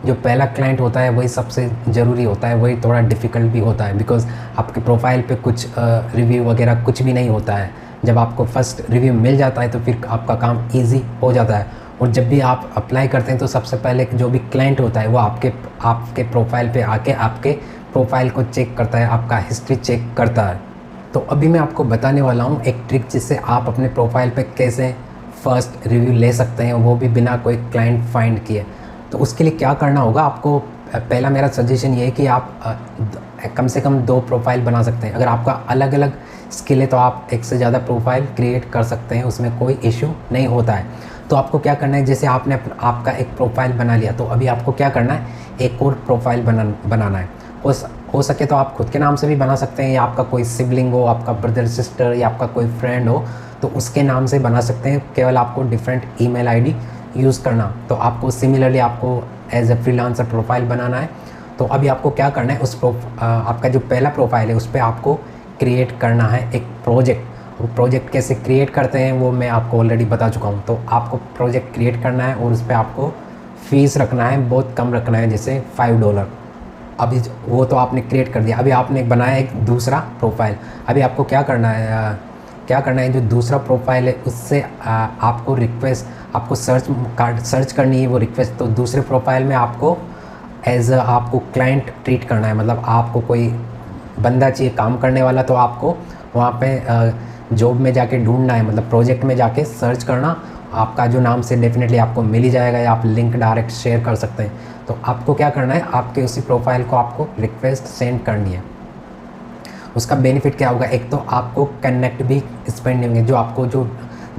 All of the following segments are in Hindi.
जो पहला क्लाइंट होता है वही सबसे ज़रूरी होता है, वही थोड़ा डिफ़िकल्ट भी होता है, बिकॉज़ आपके प्रोफाइल पे कुछ रिव्यू वगैरह कुछ भी नहीं होता है। जब आपको फर्स्ट रिव्यू मिल जाता है तो फिर आपका काम ईज़ी हो जाता है। और जब भी आप अप्लाई करते हैं तो सबसे पहले जो भी क्लाइंट होता है वो आपके प्रोफाइल पे आके आपके प्रोफाइल को चेक करता है, आपका हिस्ट्री चेक करता है। तो अभी मैं आपको बताने वाला हूँ एक ट्रिक जिससे आप अपने प्रोफाइल पे कैसे फर्स्ट रिव्यू ले सकते हैं, वो भी बिना कोई क्लाइंट फाइंड किए। तो उसके लिए क्या करना होगा आपको, पहला मेरा सजेशन ये है कि आप कम से कम 2 प्रोफाइल बना सकते हैं। अगर आपका अलग अलग स्किल है तो आप एक से ज़्यादा प्रोफाइल क्रिएट कर सकते हैं, उसमें कोई इशू नहीं होता है। तो आपको क्या करना है, जैसे आपने आपका एक प्रोफाइल बना लिया तो अभी आपको क्या करना है, एक और प्रोफाइल बनाना है। हो सके तो आप खुद के नाम से भी बना सकते हैं, या आपका कोई सिबलिंग हो, आपका ब्रदर सिस्टर या आपका कोई फ्रेंड हो तो उसके नाम से बना सकते हैं। केवल आपको डिफरेंट ईमेल आईडी यूज़ करना। तो आपको सिमिलरली आपको एज ए फ्रीलांसर प्रोफाइल बनाना है। तो अभी आपको क्या करना है, आपका जो पहला प्रोफाइल है उस पर आपको क्रिएट करना है एक प्रोजेक्ट। वो प्रोजेक्ट कैसे क्रिएट करते हैं वो मैं आपको ऑलरेडी बता चुका हूँ। तो आपको प्रोजेक्ट क्रिएट करना है और उस पर आपको फ़ीस रखना है, बहुत कम रखना है, जैसे $5। अभी वो तो आपने क्रिएट कर दिया। अभी आपने बनाया एक दूसरा प्रोफाइल। अभी आपको क्या करना है, जो दूसरा प्रोफाइल है उससे आपको सर्च करनी है वो रिक्वेस्ट। तो दूसरे प्रोफाइल में आपको आपको क्लाइंट ट्रीट करना है, मतलब आपको कोई बंदा चाहिए काम करने वाला, तो आपको वहाँ पे जॉब में जाके ढूंढना है, मतलब प्रोजेक्ट में जाके सर्च करना। आपका जो नाम से डेफिनेटली आपको मिल ही जाएगा, या आप लिंक डायरेक्ट शेयर कर सकते हैं। तो आपको क्या करना है, आपके उसी प्रोफाइल को आपको रिक्वेस्ट सेंड करनी है। उसका बेनिफिट क्या होगा, एक तो आपको कनेक्ट भी स्पेंड होंगे। जो आपको जो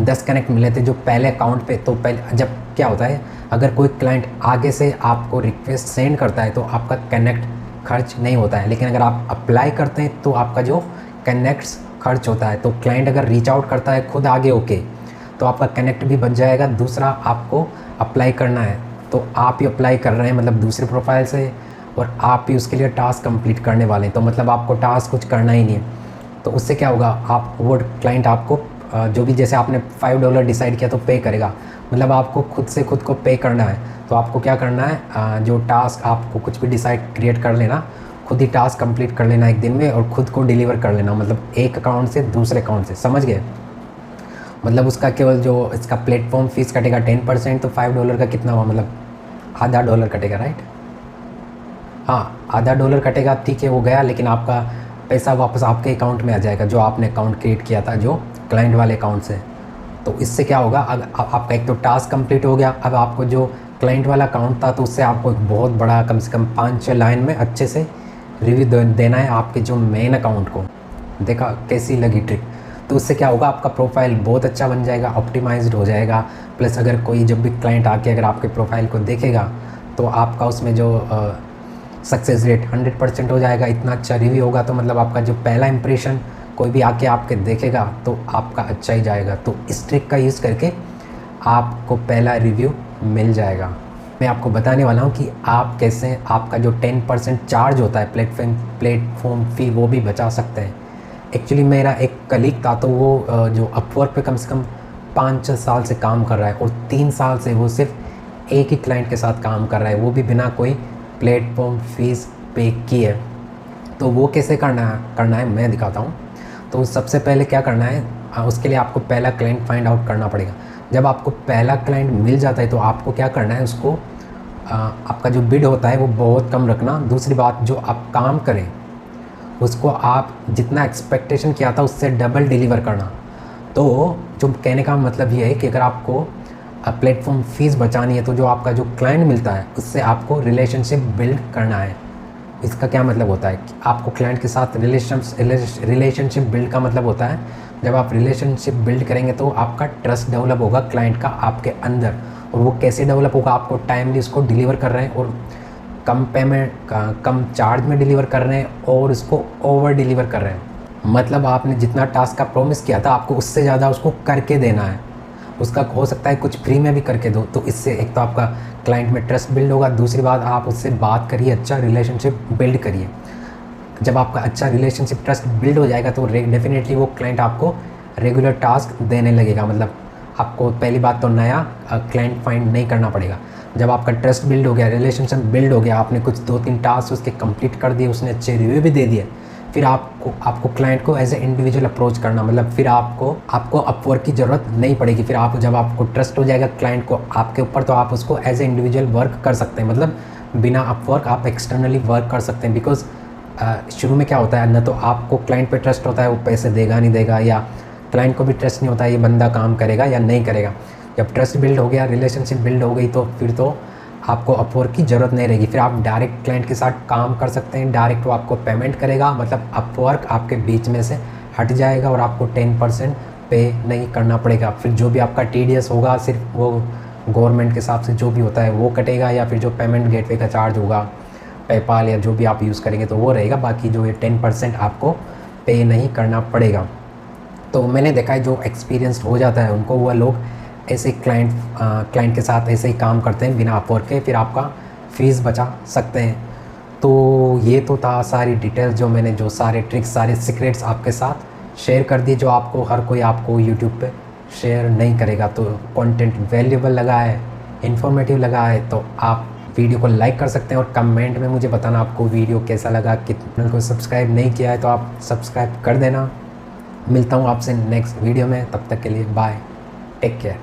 10 कनेक्ट मिले थे जो पहले अकाउंट पे, तो पहले जब क्या होता है, अगर कोई क्लाइंट आगे से आपको रिक्वेस्ट सेंड करता है तो आपका कनेक्ट खर्च नहीं होता है। लेकिन अगर आप अप्लाई करते हैं तो आपका जो कनेक्ट्स खर्च होता है। तो क्लाइंट अगर रीच आउट करता है खुद आगे ओके, तो आपका कनेक्ट भी बच जाएगा। दूसरा आपको अप्लाई करना है तो आप ही अप्लाई कर रहे हैं, मतलब दूसरे प्रोफाइल से, और आप ही उसके लिए टास्क कंप्लीट करने वाले हैं। तो मतलब आपको टास्क कुछ करना ही नहीं है। तो उससे क्या होगा, आप वो क्लाइंट आपको जो भी, जैसे आपने $5 डिसाइड किया तो पे करेगा, मतलब आपको खुद को पे करना है। तो आपको क्या करना है, जो टास्क आपको कुछ भी डिसाइड क्रिएट कर लेना, खुद ही टास्क कंप्लीट कर लेना एक दिन में, और खुद को डिलीवर कर लेना, मतलब एक अकाउंट से दूसरे अकाउंट से, समझ गए। मतलब उसका केवल जो इसका प्लेटफॉर्म फ़ीस कटेगा 10%, तो $5 का कितना हुआ, मतलब आधा डॉलर कटेगा, राइट। हाँ, आधा डॉलर कटेगा, ठीक है, वो गया। लेकिन आपका पैसा वापस आपके अकाउंट में आ जाएगा, जो आपने अकाउंट क्रिएट किया था जो क्लाइंट वाले अकाउंट से। तो इससे क्या होगा, अब आपका एक तो टास्क कंप्लीट हो गया। अब आपको जो क्लाइंट वाला अकाउंट था तो उससे आपको एक बहुत बड़ा, कम से कम 5-6 लाइन में अच्छे से रिव्यू देना है आपके जो मेन अकाउंट को। देखा कैसी लगी ट्रिक। तो उससे क्या होगा, आपका प्रोफाइल बहुत अच्छा बन जाएगा, ऑप्टिमाइज्ड हो जाएगा। प्लस अगर कोई जब भी क्लाइंट आके अगर आपके प्रोफाइल को देखेगा तो आपका उसमें जो सक्सेस रेट 100% हो जाएगा। इतना अच्छा रिव्यू होगा तो मतलब आपका जो पहला इंप्रेशन कोई भी आके आपके देखेगा तो आपका अच्छा ही जाएगा। तो इस ट्रिक का यूज़ करके आपको पहला रिव्यू मिल जाएगा। मैं आपको बताने वाला हूँ कि आप कैसे आपका जो 10% चार्ज होता है प्लेटफॉर्म फ़ी, वो भी बचा सकते हैं। एक्चुअली मेरा एक कलीग था, तो वो जो अपवर्क पे कम से कम 5-6 साल से काम कर रहा है, और 3 साल से वो सिर्फ एक ही क्लाइंट के साथ काम कर रहा है, वो भी बिना कोई प्लेटफॉर्म फीस पे किए। तो वो कैसे करना है मैं दिखाता हूँ। तो सबसे पहले क्या करना है, उसके लिए आपको पहला क्लाइंट फाइंड आउट करना पड़ेगा। जब आपको पहला क्लाइंट मिल जाता है तो आपको क्या करना है, उसको आपका जो बिड होता है वो बहुत कम रखना। दूसरी बात, जो आप काम करें उसको आप जितना एक्सपेक्टेशन किया था उससे डबल डिलीवर करना। तो जो कहने का मतलब ये है कि अगर आपको प्लेटफॉर्म फ़ीस बचानी है तो जो आपका जो क्लाइंट मिलता है उससे आपको रिलेशनशिप बिल्ड करना है। इसका क्या मतलब होता है कि आपको क्लाइंट के साथ रिलेशनशिप बिल्ड का मतलब होता है, जब आप रिलेशनशिप बिल्ड करेंगे तो आपका ट्रस्ट डेवलप होगा क्लाइंट का आपके अंदर। और वो कैसे डेवलप होगा, आपको टाइमली उसको डिलीवर कर रहे हैं, और कम पेमेंट कम चार्ज में डिलीवर कर रहे हैं, और उसको ओवर डिलीवर कर रहे हैं। मतलब आपने जितना टास्क का प्रॉमिस किया था आपको उससे ज़्यादा उसको करके देना है। उसका हो सकता है कुछ फ्री में भी करके दो। तो इससे एक तो आपका क्लाइंट में ट्रस्ट बिल्ड होगा, दूसरी बात आप उससे बात करिए, अच्छा रिलेशनशिप बिल्ड करिए। जब आपका अच्छा रिलेशनशिप ट्रस्ट बिल्ड हो जाएगा तो डेफिनेटली वो क्लाइंट आपको रेगुलर टास्क देने लगेगा। मतलब आपको पहली बात तो नया क्लाइंट फाइंड नहीं करना पड़ेगा। जब आपका ट्रस्ट बिल्ड हो गया, रिलेशनशिप बिल्ड हो गया, आपने कुछ 2-3 टास्क उसके कंप्लीट कर दिए, उसने अच्छे रिव्यू भी दे दिए, फिर आपको क्लाइंट को एज ए इंडिविजुअल अप्रोच करना, मतलब फिर आपको अपवर्क की ज़रूरत नहीं पड़ेगी। फिर जब आपको ट्रस्ट हो जाएगा क्लाइंट को आपके ऊपर, तो आप उसको एज ए इंडिविजुअल वर्क कर सकते हैं, मतलब बिना अपवर्क आप एक्सटर्नली वर्क कर सकते हैं। बिकॉज शुरू में क्या होता है ना, तो आपको क्लाइंट पे ट्रस्ट होता है, वो पैसे देगा नहीं देगा, या क्लाइंट को भी ट्रस्ट नहीं होता है ये बंदा काम करेगा या नहीं करेगा। जब ट्रस्ट बिल्ड हो गया, रिलेशनशिप बिल्ड हो गई, तो फिर तो आपको अपवर्क की ज़रूरत नहीं रहेगी। फिर आप डायरेक्ट क्लाइंट के साथ काम कर सकते हैं, डायरेक्ट वो आपको पेमेंट करेगा, मतलब अपवर्क आपके बीच में से हट जाएगा और आपको 10% पे नहीं करना पड़ेगा। फिर जो भी आपका TDS होगा सिर्फ वो गवर्नमेंट के हिसाब से जो भी होता है वो कटेगा, या फिर जो पेमेंट गेटवे का चार्ज होगा पेपाल या जो भी आप यूज़ करेंगे तो वो रहेगा, बाकी जो ये 10% आपको पे नहीं करना पड़ेगा। तो मैंने देखा है जो एक्सपीरियंस हो जाता है उनको, वो लोग ऐसे क्लाइंट के साथ ऐसे ही काम करते हैं बिना अपवर्क के, फिर आपका फ़ीस बचा सकते हैं। तो ये तो था सारी डिटेल्स जो मैंने, जो सारे ट्रिक्स, सारे सीक्रेट्स आपके साथ शेयर कर दिए, जो हर कोई आपको यूट्यूब पे शेयर नहीं करेगा। तो कंटेंट वैल्यूएबल लगा है, इन्फॉर्मेटिव लगा है, तो आप वीडियो को लाइक कर सकते हैं और कमेंट में मुझे बताना आपको वीडियो कैसा लगा। कितने को सब्सक्राइब नहीं किया है तो आप सब्सक्राइब कर देना। मिलता हूँ आपसे नेक्स्ट वीडियो में, तब तक के लिए बाय, टेक केयर।